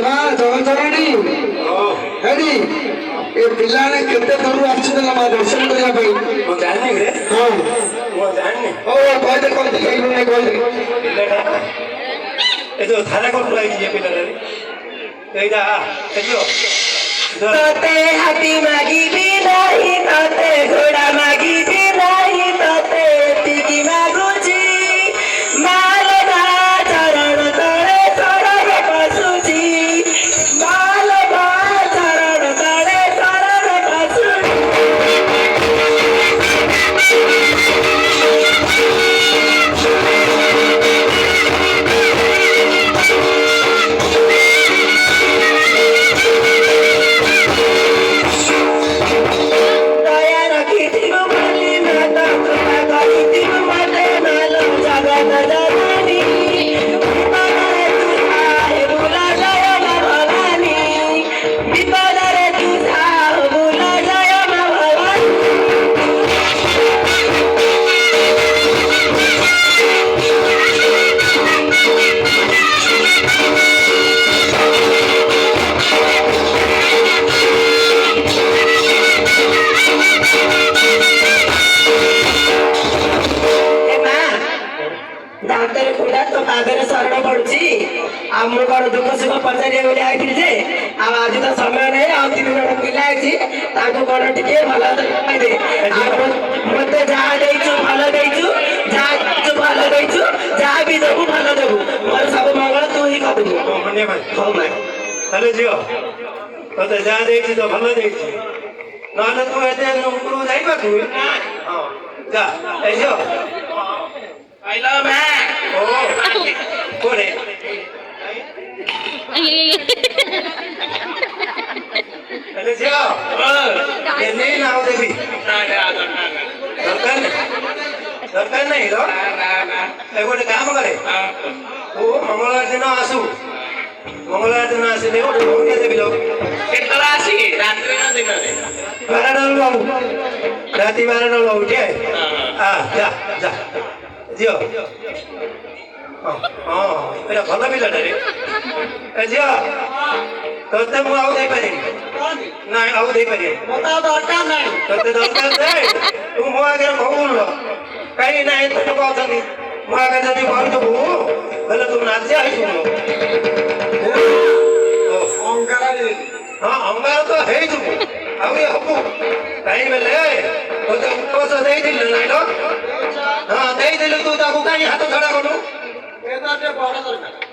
ମା ଜଗତରଣୀ ହେରି ଏ ପିଲାମାନେ କେତେ ଦୂରରୁ ଆସିଛନ୍ତି ମା ଦର୍ଶନ କରିବା ପାଇଁ। ମୁଁ ଜାଣିନି ରେ। ହଁ ମୁଁ ଜାଣିନି। କହିଦେ କହିଦେ କହିଦେ ପିଲାଟା ଏ ଯୋଉ ଧାରା କୋଟରୁ ଆଇଛି ଏ ପିଲାଟା ଏଇଟା ଦେଖିବ तोते हाथी मागिबी नाही तोते घोडा मागिबी नाही तोते तिकी मागुची मालगा चरण तळे चरण पसुची मालगा चरण तळे चरण पसुची दया रखिथिबु मली नाता कृपा करिथिबु मते नालो जगत जननी विपदरे तुझा हे बुला जय मा भवानी विपदरे तुझा बुला जय मा भवानी ए मा ଦାନ୍ତରେ କୁଣ୍ଡା ତୋ ପାଦରେ ଶରଣ ପଡୁଛି ଆଉ ମୁଁ କଣ ଦୁଃଖ ସୁଖ ପଚାରିବା ବୋଲି ଆଇଥିଲି ଯେ ଆଉ ଆଜି ତ ସମୟ ନାହିଁ ଆଉ 3 ଜଣ ପିଲା ଅଛି ତାଙ୍କୁ କଣ ଟିକେ ଭଲ କହିଦେ ଆଉ ମତେ ଯାହା ଦେଇଛୁ ଭଲ ଦେଇଛୁ ଯାହା ଦେଇଛୁ ଭଲ ଦେଇଛୁ ଯାହା ବି ଦେବୁ ଭଲ ଦେବୁ ମୋର ସବୁ ମଙ୍ଗଳ ତୁ ହିଁ କରିବୁ। ହଉ ମା ହେଲେ ଝିଅ ତତେ ଯାହା ଦେଇଛି ତ ଭଲ ଦେଇଛି ନହେଲେ ତୁ ଏତେ ଉପରକୁ ଯାଇପାରୁ ହଁ ଯା ଏ ଝିଅ କହିଲ ମା ଓ କୋରେ ହେଲେ ଝିଅ ନେଇ ନା ଆଉ ଦେବି ଦରକାର ନାହିଁ ର ଏ ଗୋଟେ କାମ କରେ ତୁ ମଙ୍ଗଳବାର ଦିନ ଆସୁ ମଙ୍ଗଳବାର ଦିନ ଆସିଲେ ଗୋଟେ ଭଉଣୀ ଦେବି ଲୋ କେତେବେଳେ ଆସି ରାତ୍ରି ନା ଦିନରେ 12ଟା ବେଳକୁ ଆଉ ରାତି 12ଟା ବେଳକୁ ଉଠେ ଯା ଯା ଝିଅ ହଁ ହଁ ଏଇଟା ଭଲ ପିଲାଟା ରେ ଏ ଝିଅ ତତେ ମୁଁ ଆଉ ଦେଇପାରିବି ନାଇଁ ଆଉ ଦେଇପାରିବି ଦରକାର ନାହିଁ ତତେ ଦରକାର ନାହିଁ ତୁ ମୋ ଆଗରେ କହୁନ କାହିଁକି ନା ଏତେ ଲୋକ ଅଛନ୍ତି ମୋ ଆଗରେ ଯଦି କହିଦେବୁ ହେଲେ ତୁ ନାଚି ଆସିବୁ ହଁ ଅଙ୍ଗାର ତ ହେଇଯିବୁ ଆଉ ଇଏ ହବୁ କାହିଁ ବେଲେ ତତେ ଉପବାସ ଦେଇଥିଲୁ ନାଇଁ ଲୋ ହଁ ଦେଇଥିଲୁ ତୁ ତାକୁ କାହିଁ ହାତ ଛଡା କଲୁ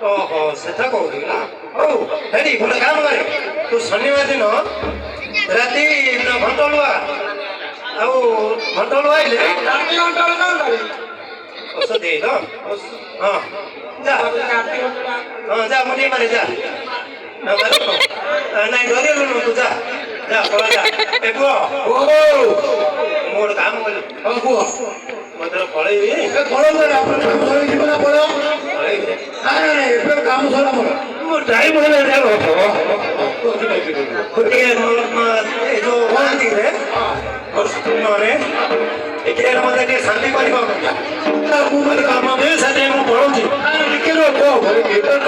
ଓହୋ ସେଟା କହୁଛୁ ନା ହଉ ହେରି ଗୋଟେ କାମ କରେ ତୁ ଶନିବାର ଦିନ ରାତି ଘଣ୍ଟଲୁଆ ଆଉ ଘଣ୍ଟଲୁଆ ଆଇଲେ ଔଷଧ ଦେଇଲ ହଁ ଯା ହଁ ଯା ମୁଁ ଟିକେ ମାରେ ଯା ନାଇଁ ଧରିଲୁ ତୁ ଯା ଯା ପଳା ଯା ଏ ପୁଅ ମୁଁ ଗୋଟେ କାମ କରିବି ମତେ ପଳେଇବି ମୋ ଟାଇମ୍ ହେଲେ ଟିକେ ଏ ଯୋଉ ମହାନ୍ତିରେ ଟିକେ ମତେ ଟିକେ ଶାନ୍ତି କରିବ ମୁଁ କାମ ସେଥିପାଇଁ ମୁଁ ପଳଉଛି